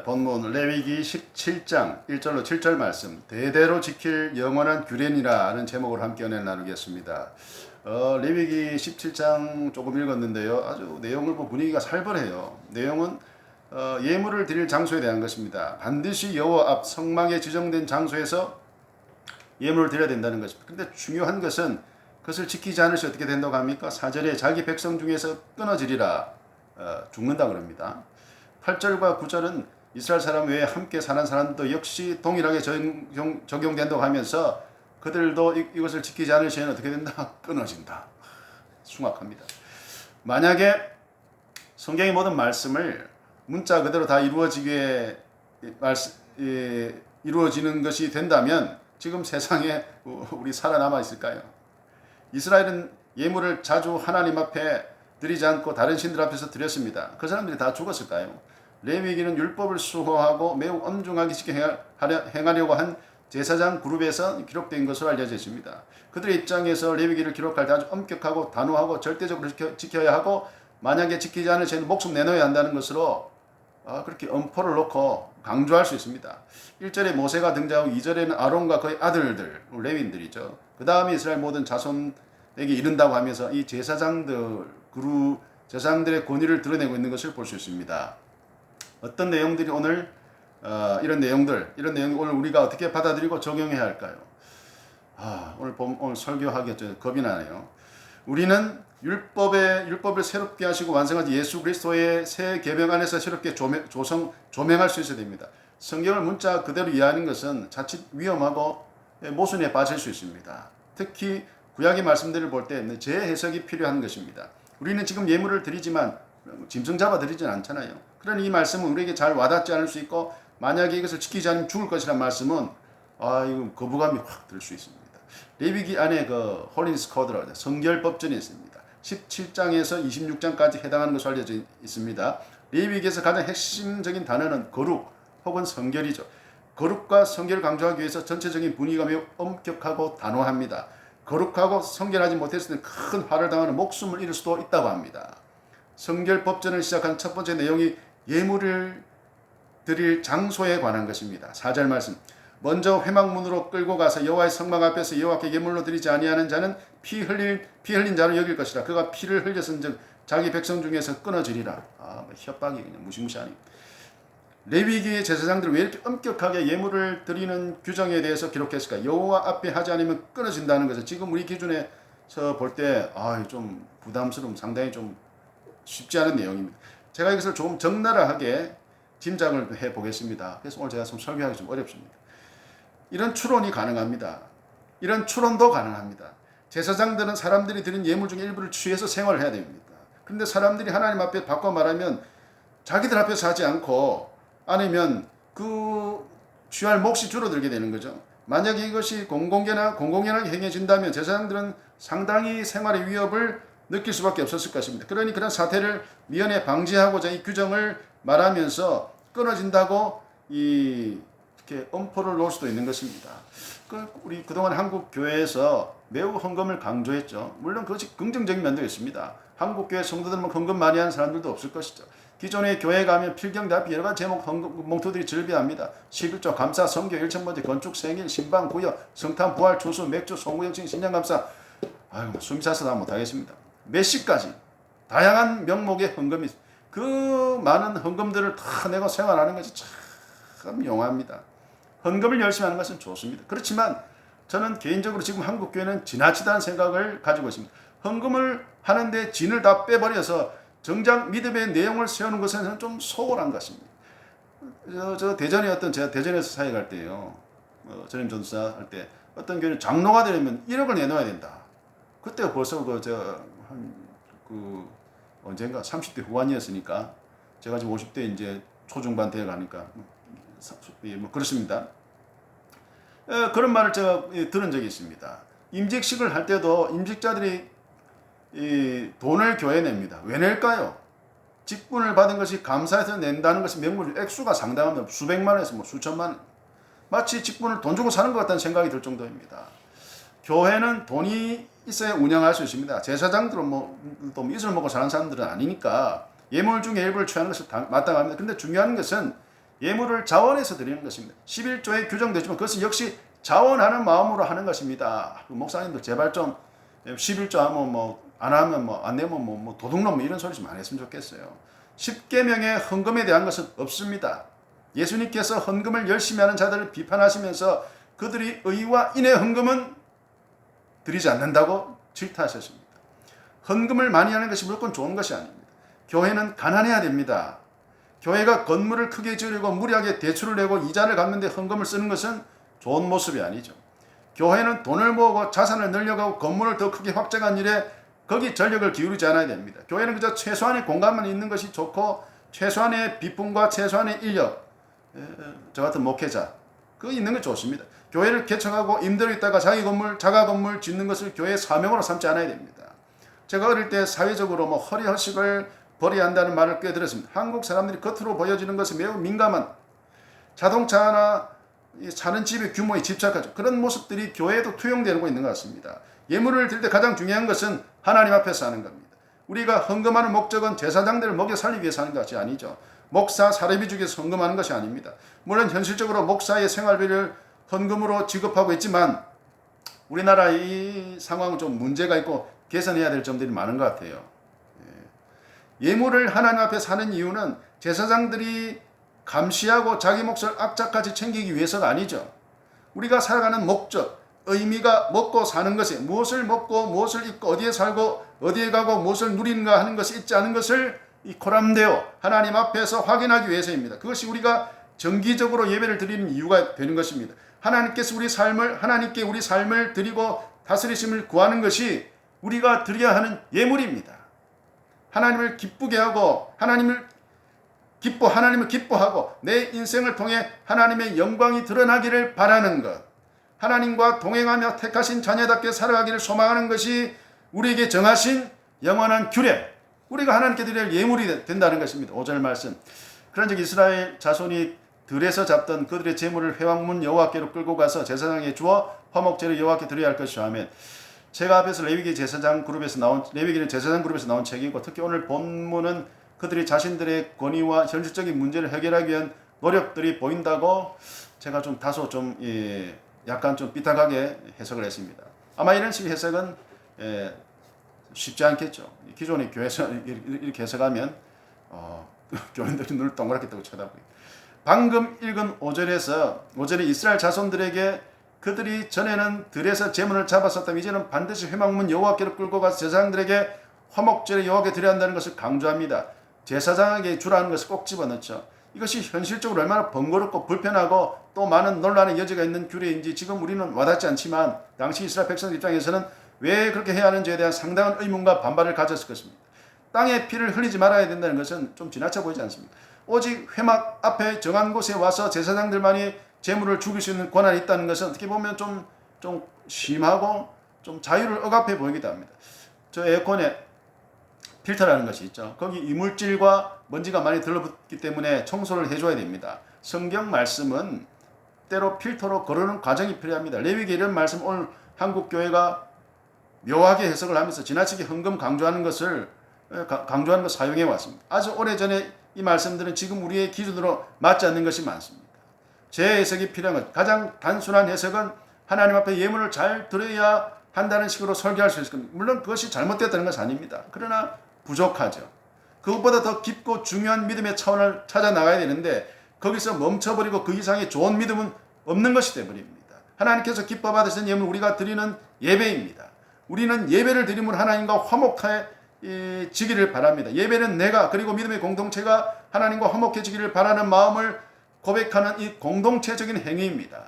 본문 레위기 17장 1절로 7절 말씀 대대로 지킬 영원한 규례니라 하는 제목으로 함께 은혜 나누겠습니다. 레위기 17장 조금 읽었는데요. 아주 내용을 보면 분위기가 살벌해요. 내용은 예물을 드릴 장소에 대한 것입니다. 반드시 여호와 앞 성막에 지정된 장소에서 예물을 드려야 된다는 것입니다. 그런데 중요한 것은 그것을 지키지 않으시 어떻게 된다고 합니까? 4절에 자기 백성 중에서 끊어지리라 죽는다 그럽니다. 8절과 9절은 이스라엘 사람 외에 함께 사는 사람도 역시 동일하게 적용된다고 하면서 그들도 이것을 지키지 않으시면 어떻게 된다? 끊어진다. 숭악합니다. 만약에 성경의 모든 말씀을 문자 그대로 다 이루어지는 것이 된다면 지금 세상에 우리 살아남아 있을까요? 이스라엘은 예물을 자주 하나님 앞에 드리지 않고 다른 신들 앞에서 드렸습니다. 그 사람들이 다 죽었을까요? 레위기는 율법을 수호하고 매우 엄중하게 행하려고 한 제사장 그룹에서 기록된 것으로 알려져 있습니다. 그들의 입장에서 레위기를 기록할 때 아주 엄격하고 단호하고 절대적으로 지켜야 하고 만약에 지키지 않으시면 목숨 내놓아야 한다는 것으로 그렇게 엄포를 놓고 강조할 수 있습니다. 1절에 모세가 등장하고 2절에는 아론과 그의 아들들, 레위인들이죠. 그 다음에 이스라엘 모든 자손에게 이른다고 하면서 이 제사장들의 권위를 드러내고 있는 것을 볼 수 있습니다. 어떤 내용들이 오늘 이런 내용들 오늘 우리가 어떻게 받아들이고 적용해야 할까요? 오늘 설교하기 좀 겁이 나네요. 우리는 율법을 새롭게 하시고 완성하신 예수 그리스도의 새 계명 안에서 새롭게 조명할 수 있어야 됩니다. 성경을 문자 그대로 이해하는 것은 자칫 위험하고 모순에 빠질 수 있습니다. 특히 구약의 말씀들을 볼 때 재해석이 필요한 것입니다. 우리는 지금 예물을 드리지만 짐승 잡아 드리진 않잖아요. 그러니 이 말씀은 우리에게 잘 와닿지 않을 수 있고 만약에 이것을 지키지 않으면 죽을 것이라는 말씀은 이거 거부감이 확 들 수 있습니다. 레위기 안에 그 홀린스 코드라고 성결법전이 있습니다. 17장에서 26장까지 해당하는 것으로 알려져 있습니다. 레위기에서 가장 핵심적인 단어는 거룩 혹은 성결이죠. 거룩과 성결을 강조하기 위해서 전체적인 분위기가 매우 엄격하고 단호합니다. 거룩하고 성결하지 못했을 때 큰 화를 당하는 목숨을 잃을 수도 있다고 합니다. 성결법전을 시작한 첫 번째 내용이 예물을 드릴 장소에 관한 것입니다. 4절 말씀 먼저 회막문으로 끌고 가서 여호와의 성막 앞에서 여호와께 예물로 드리지 아니하는 자는 피 흘린 자로 여길 것이라. 그가 피를 흘렸은즉 자기 백성 중에서 끊어지리라. 협박이 그냥 무시무시하니. 레위기의 제사장들은 왜 이렇게 엄격하게 예물을 드리는 규정에 대해서 기록했을까? 여호와 앞에 하지 않으면 끊어진다는 것을 지금 우리 기준에서 볼 때 좀 부담스러움, 상당히 좀 쉽지 않은 내용입니다. 제가 이것을 조금 적나라하게 짐작을 해보겠습니다. 그래서 오늘 제가 좀 설명하기 좀 어렵습니다. 이런 추론이 가능합니다. 이런 추론도 가능합니다. 제사장들은 사람들이 드린 예물 중에 일부를 취해서 생활을 해야 됩니다. 그런데 사람들이 하나님 앞에 바꿔 말하면 자기들 앞에서 하지 않고 아니면 그 취할 몫이 줄어들게 되는 거죠. 만약에 이것이 공공연하게 행해진다면 제사장들은 상당히 생활의 위협을 느낄 수밖에 없었을 것입니다. 그러니 그런 사태를 미연에 방지하고자 이 규정을 말하면서 끊어진다고 이렇게 엄포를 놓을 수도 있는 것입니다. 우리 그동안 한국 교회에서 매우 헌금을 강조했죠. 물론 그것이 긍정적인 면도 있습니다. 한국 교회 성도들은 헌금 많이 하는 사람들도 없을 것이죠. 기존의 교회 가면 필경대 앞에 여러 가지 제목 헌금 봉투들이 즐비합니다. 11조 감사, 성교, 일천번째, 건축, 생일, 신방, 구역, 성탄, 부활, 주수, 맥주, 송구영칭, 신년감사. 숨이 차서 다 못하겠습니다. 몇시까지 다양한 명목의 헌금이 그 많은 헌금들을 다 내고 생활하는 것이 참 용합니다. 헌금을 열심히 하는 것은 좋습니다. 그렇지만 저는 개인적으로 지금 한국 교회는 지나치다는 생각을 가지고 있습니다. 헌금을 하는데 진을 다 빼버려서 정작 믿음의 내용을 세우는 것에는 좀 소홀한 것입니다. 저 대전에 제가 대전에서 사역할 때요. 전임 전도사 할 때 어떤 교회는 장로가 되려면 1억을 내놓아야 된다. 그때 벌써 언젠가 30대 후반이었으니까 제가 지금 50대 이제 초중반 되어 가니까 그렇습니다. 그런 말을 제가 들은 적이 있습니다. 임직식을 할 때도 임직자들이 돈을 교회에 냅니다. 왜 낼까요? 직분을 받은 것이 감사해서 낸다는 것이 명물 액수가 상당합니다. 수백만 원에서 수천만 원. 마치 직분을 돈 주고 사는 것 같다는 생각이 들 정도입니다. 교회는 돈이 있어야 운영할 수 있습니다. 제사장들은 또 이슬 먹고 사는 사람들은 아니니까 예물 중에 일부를 취하는 것을 마땅합니다. 근데 중요한 것은 예물을 자원해서 드리는 것입니다. 11조에 규정되지만 그것은 역시 자원하는 마음으로 하는 것입니다. 목사님들 제발 좀 11조 하면 안 하면 안 내면 도둑놈 이런 소리 좀 안 했으면 좋겠어요. 10계명의 헌금에 대한 것은 없습니다. 예수님께서 헌금을 열심히 하는 자들을 비판하시면서 그들이 의와 인의 헌금은 드리지 않는다고 질타하셨습니다. 헌금을 많이 하는 것이 무조건 좋은 것이 아닙니다. 교회는 가난해야 됩니다. 교회가 건물을 크게 지으려고 무리하게 대출을 내고 이자를 갚는데 헌금을 쓰는 것은 좋은 모습이 아니죠. 교회는 돈을 모으고 자산을 늘려가고 건물을 더 크게 확장한 일에 거기 전력을 기울이지 않아야 됩니다. 교회는 그저 최소한의 공간만 있는 것이 좋고 최소한의 비품과 최소한의 인력, 저 같은 목회자 그거 있는 게 좋습니다. 교회를 개척하고 임대로 있다가 자기 건물, 자가 건물 짓는 것을 교회의 사명으로 삼지 않아야 됩니다. 제가 어릴 때 사회적으로 허리허식을 버려야 한다는 말을 꽤 들었습니다. 한국 사람들이 겉으로 보여지는 것에 매우 민감한 자동차나 사는 집의 규모에 집착하죠. 그런 모습들이 교회에도 투영되고 있는 것 같습니다. 예물을 드릴 때 가장 중요한 것은 하나님 앞에서 하는 겁니다. 우리가 헌금하는 목적은 제사장들을 먹여 살리기 위해서 하는 것이 아니죠. 목사 사례비 주기 위해서 헌금하는 것이 아닙니다. 물론 현실적으로 목사의 생활비를 헌금으로 지급하고 있지만 우리나라 이 상황은 좀 문제가 있고 개선해야 될 점들이 많은 것 같아요. 예물을 하나님 앞에 사는 이유는 제사장들이 감시하고 자기 몫을 악착같이 챙기기 위해서가 아니죠. 우리가 살아가는 목적, 의미가 먹고 사는 것에 무엇을 먹고 무엇을 입고 어디에 살고 어디에 가고 무엇을 누리는가 하는 것이 있지 않은 것을 이 코람데오 하나님 앞에서 확인하기 위해서입니다. 그것이 우리가 정기적으로 예배를 드리는 이유가 되는 것입니다. 하나님께 우리 삶을 드리고 다스리심을 구하는 것이 우리가 드려야 하는 예물입니다. 하나님을 기쁘게 하고 하나님을 기뻐하고 내 인생을 통해 하나님의 영광이 드러나기를 바라는 것, 하나님과 동행하며 택하신 자녀답게 살아가기를 소망하는 것이 우리에게 정하신 영원한 규례, 우리가 하나님께 드릴 예물이 된다는 것입니다. 5절 말씀. 그런즉 이스라엘 자손이 들에서 잡던 그들의 재물을 회막문 여호와께로 끌고 가서 제사장에게 주어 화목제를 여호와께 드려야 할 것이요 하면, 제가 앞에서 레위기는 제사장 그룹에서 나온 책이고 특히 오늘 본문은 그들이 자신들의 권위와 현실적인 문제를 해결하기 위한 노력들이 보인다고 제가 좀 다소 약간 좀 삐딱하게 해석을 했습니다. 아마 이런 식의 해석은 쉽지 않겠죠. 기존의 교회에서 이렇게 해석하면 교인들이 눈을 동그랗게 뜨고 쳐다보고, 방금 읽은 5절에 이스라엘 자손들에게 그들이 전에는 들에서 제물을 잡았었다면 이제는 반드시 회막문 여호와께로 끌고 가서 제사장들에게 화목제를 여호와께 드려야 한다는 것을 강조합니다. 제사장에게 주라는 것을 꼭 집어넣죠. 이것이 현실적으로 얼마나 번거롭고 불편하고 또 많은 논란의 여지가 있는 규례인지 지금 우리는 와닿지 않지만 당시 이스라엘 백성 입장에서는 왜 그렇게 해야 하는지에 대한 상당한 의문과 반발을 가졌을 것입니다. 땅에 피를 흘리지 말아야 된다는 것은 좀 지나쳐 보이지 않습니까? 오직 회막 앞에 정한 곳에 와서 제사장들만이 재물을 죽일 수 있는 권한이 있다는 것은 어떻게 보면 좀 심하고 좀 자유를 억압해 보이기도 합니다. 저 에어컨에 필터라는 것이 있죠. 거기 이물질과 먼지가 많이 들러붙기 때문에 청소를 해줘야 됩니다. 성경 말씀은 때로 필터로 거르는 과정이 필요합니다. 레위기 이런 말씀 오늘 한국교회가 묘하게 해석을 하면서 지나치게 헌금 강조하는 것을 사용해 왔습니다. 아주 오래전에 이 말씀들은 지금 우리의 기준으로 맞지 않는 것이 많습니다. 재해석이 필요한 것, 가장 단순한 해석은 하나님 앞에 예물을 잘 드려야 한다는 식으로 설교할 수 있을 겁니다. 물론 그것이 잘못됐다는 것은 아닙니다. 그러나 부족하죠. 그것보다 더 깊고 중요한 믿음의 차원을 찾아 나가야 되는데 거기서 멈춰버리고 그 이상의 좋은 믿음은 없는 것이 되어버립니다. 하나님께서 기뻐 받으시는 예물은 우리가 드리는 예배입니다. 우리는 예배를 드림으로 하나님과 화목해지기를 바랍니다. 예배는 내가 그리고 믿음의 공동체가 하나님과 화목해지기를 바라는 마음을 고백하는 이 공동체적인 행위입니다.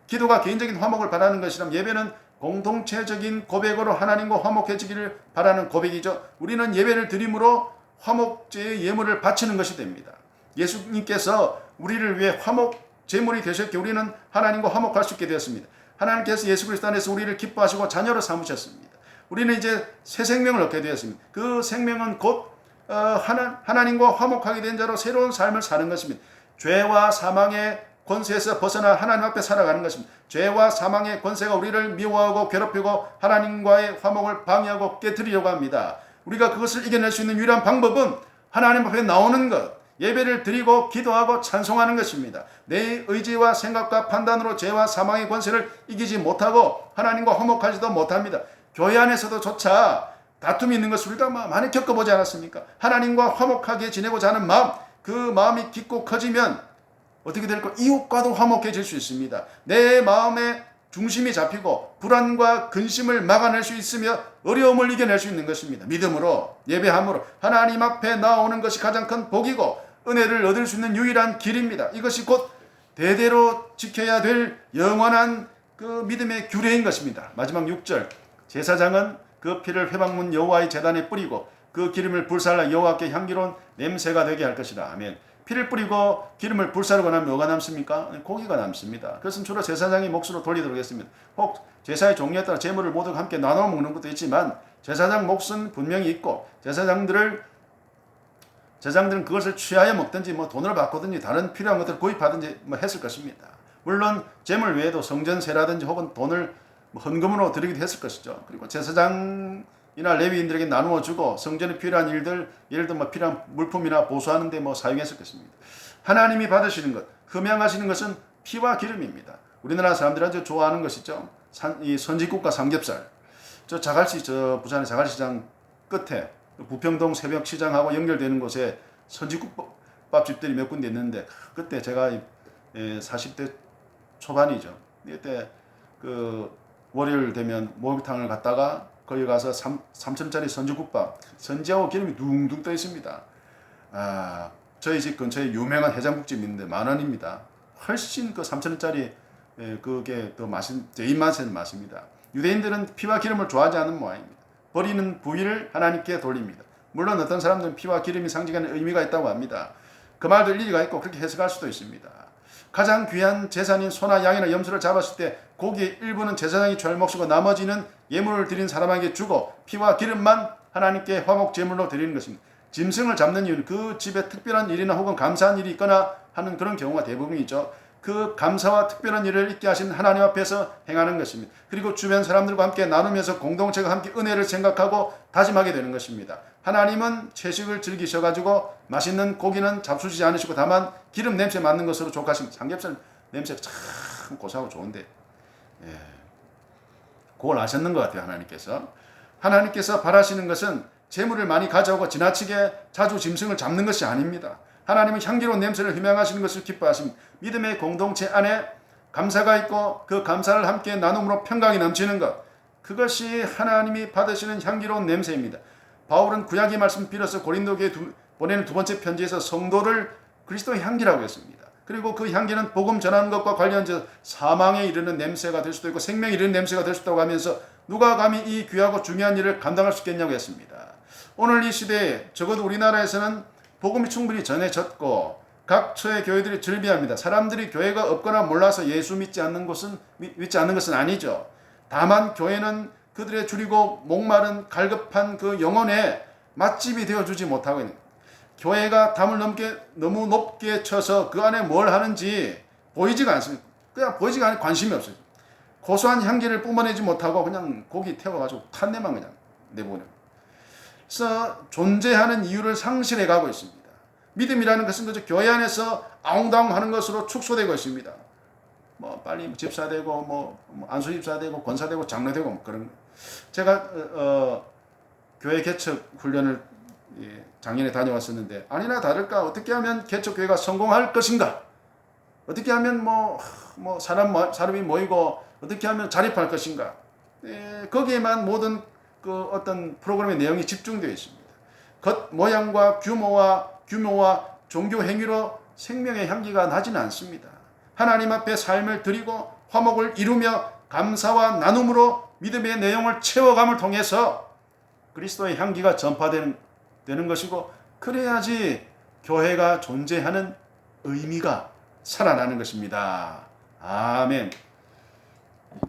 기도가 개인적인 화목을 바라는 것이라면 예배는 공동체적인 고백으로 하나님과 화목해지기를 바라는 고백이죠. 우리는 예배를 드림으로 화목제의 예물을 바치는 것이 됩니다. 예수님께서 우리를 위해 화목 제물이 되셨기에 우리는 하나님과 화목할 수 있게 되었습니다. 하나님께서 예수 그리스도 안에서 우리를 기뻐하시고 자녀로 삼으셨습니다. 우리는 이제 새 생명을 얻게 되었습니다. 그 생명은 곧 하나님과 화목하게 된 자로 새로운 삶을 사는 것입니다. 죄와 사망의 권세에서 벗어나 하나님 앞에 살아가는 것입니다. 죄와 사망의 권세가 우리를 미워하고 괴롭히고 하나님과의 화목을 방해하고 깨뜨리려고 합니다. 우리가 그것을 이겨낼 수 있는 유일한 방법은 하나님 앞에 나오는 것, 예배를 드리고 기도하고 찬송하는 것입니다. 내 의지와 생각과 판단으로 죄와 사망의 권세를 이기지 못하고 하나님과 화목하지도 못합니다. 교회 안에서도 조차 다툼이 있는 것을 우리가 많이 겪어보지 않았습니까? 하나님과 화목하게 지내고자 하는 마음, 그 마음이 깊고 커지면 어떻게 될까? 이웃과도 화목해질 수 있습니다. 내 마음의 중심이 잡히고 불안과 근심을 막아낼 수 있으며 어려움을 이겨낼 수 있는 것입니다. 믿음으로 예배함으로 하나님 앞에 나오는 것이 가장 큰 복이고 은혜를 얻을 수 있는 유일한 길입니다. 이것이 곧 대대로 지켜야 될 영원한 그 믿음의 규례인 것입니다. 마지막 6절, 제사장은 그 피를 회방문 여호와의 제단에 뿌리고 그 기름을 불살라 여호와께 향기로운 냄새가 되게 할 것이다. 아멘. 피를 뿌리고 기름을 불사르고 나면 뭐가 남습니까? 고기가 남습니다. 그것은 주로 제사장이 몫으로 돌리도록 했습니다. 혹 제사의 종류에 따라 제물을 모두 함께 나눠 먹는 것도 있지만 제사장 몫은 분명히 있고 제사장들은 그것을 취하여 먹든지 돈을 바꾸든지 다른 필요한 것들을 구입하든지 했을 것입니다. 물론 제물 외에도 성전세라든지 혹은 돈을 헌금으로 드리기도 했을 것이죠. 그리고 제사장이나 레위인들에게 나누어 주고 성전에 필요한 일들, 예를 들어 필요한 물품이나 보수하는 데 사용했을 것입니다. 하나님이 받으시는 것, 흠양하시는 것은 피와 기름입니다. 우리나라 사람들이 아주 좋아하는 것이죠. 이 선지국과 삼겹살. 저 부산의 자갈시장 끝에 부평동 새벽시장하고 연결되는 곳에 선지국밥집들이 몇 군데 있는데 그때 제가 40대 초반이죠. 이때 월요일 되면 목욕탕을 갔다가 거기 가서 3,000원짜리 선지국밥, 선지하고 기름이 둥둥 떠 있습니다. 저희 집 근처에 유명한 해장국집이 있는데 10,000원입니다. 훨씬 3,000원짜리 그게 더 제 입맛에는 맛입니다. 유대인들은 피와 기름을 좋아하지 않는 모양입니다. 버리는 부위를 하나님께 돌립니다. 물론 어떤 사람들은 피와 기름이 상징하는 의미가 있다고 합니다. 그 말도 일리가 있고 그렇게 해석할 수도 있습니다. 가장 귀한 재산인 소나 양이나 염소를 잡았을 때 고기의 일부는 제사장이 취할 몫이고 나머지는 예물을 드린 사람에게 주고 피와 기름만 하나님께 화목 제물로 드리는 것입니다. 짐승을 잡는 이유는 그 집에 특별한 일이나 혹은 감사한 일이 있거나 하는 그런 경우가 대부분이죠. 그 감사와 특별한 일을 있게 하신 하나님 앞에서 행하는 것입니다. 그리고 주변 사람들과 함께 나누면서 공동체가 함께 은혜를 생각하고 다짐하게 되는 것입니다. 하나님은 채식을 즐기셔가지고 맛있는 고기는 잡수시지 않으시고 다만 기름 냄새 맡는 것으로 족하십니다. 삼겹살 냄새가 참 고소하고 좋은데 그걸 아셨는 것 같아요. 하나님께서 바라시는 것은 재물을 많이 가져오고 지나치게 자주 짐승을 잡는 것이 아닙니다. 하나님은 향기로운 냄새를 흠양하시는 것을 기뻐하십니다. 믿음의 공동체 안에 감사가 있고 그 감사를 함께 나눔으로 평강이 넘치는 것, 그것이 하나님이 받으시는 향기로운 냄새입니다. 바울은 구약의 말씀 빌어서 고린도교에 보내는 두 번째 편지에서 성도를 그리스도의 향기라고 했습니다. 그리고 그 향기는 복음 전하는 것과 관련해서 사망에 이르는 냄새가 될 수도 있고 생명에 이르는 냄새가 될 수도 있다고 하면서 누가 감히 이 귀하고 중요한 일을 감당할 수 있겠냐고 했습니다. 오늘 이 시대에 적어도 우리나라에서는 복음이 충분히 전해졌고 각처의 교회들이 즐비합니다. 사람들이 교회가 없거나 몰라서 예수 믿지 않는 것은 아니죠. 다만 교회는 그들의 줄이고 목마른 갈급한 그 영혼에 맛집이 되어주지 못하고 있는 거예요. 교회가 담을 너무 높게 쳐서 그 안에 뭘 하는지 보이지가 않습니다. 그냥 보이지가 않으니 관심이 없어요. 고소한 향기를 뿜어내지 못하고 그냥 고기 태워가지고 탄내만 그냥 내보내요. 그래서 존재하는 이유를 상실해 가고 있습니다. 믿음이라는 것은 그저 교회 안에서 아웅다웅 하는 것으로 축소되고 있습니다. 빨리 집사되고 안수집사되고 권사되고 장로되고 그런. 제가 교회 개척 훈련을 작년에 다녀왔었는데 아니나 다를까 어떻게 하면 개척교회가 성공할 것인가, 어떻게 하면 사람이 모이고 어떻게 하면 자립할 것인가, 거기에만 모든 그 어떤 프로그램의 내용이 집중되어 있습니다. 겉 모양과 규모와 종교 행위로 생명의 향기가 나지는 않습니다. 하나님 앞에 삶을 드리고 화목을 이루며 감사와 나눔으로 믿음의 내용을 채워감을 통해서 그리스도의 향기가 전파되는 것이고, 그래야지 교회가 존재하는 의미가 살아나는 것입니다. 아멘.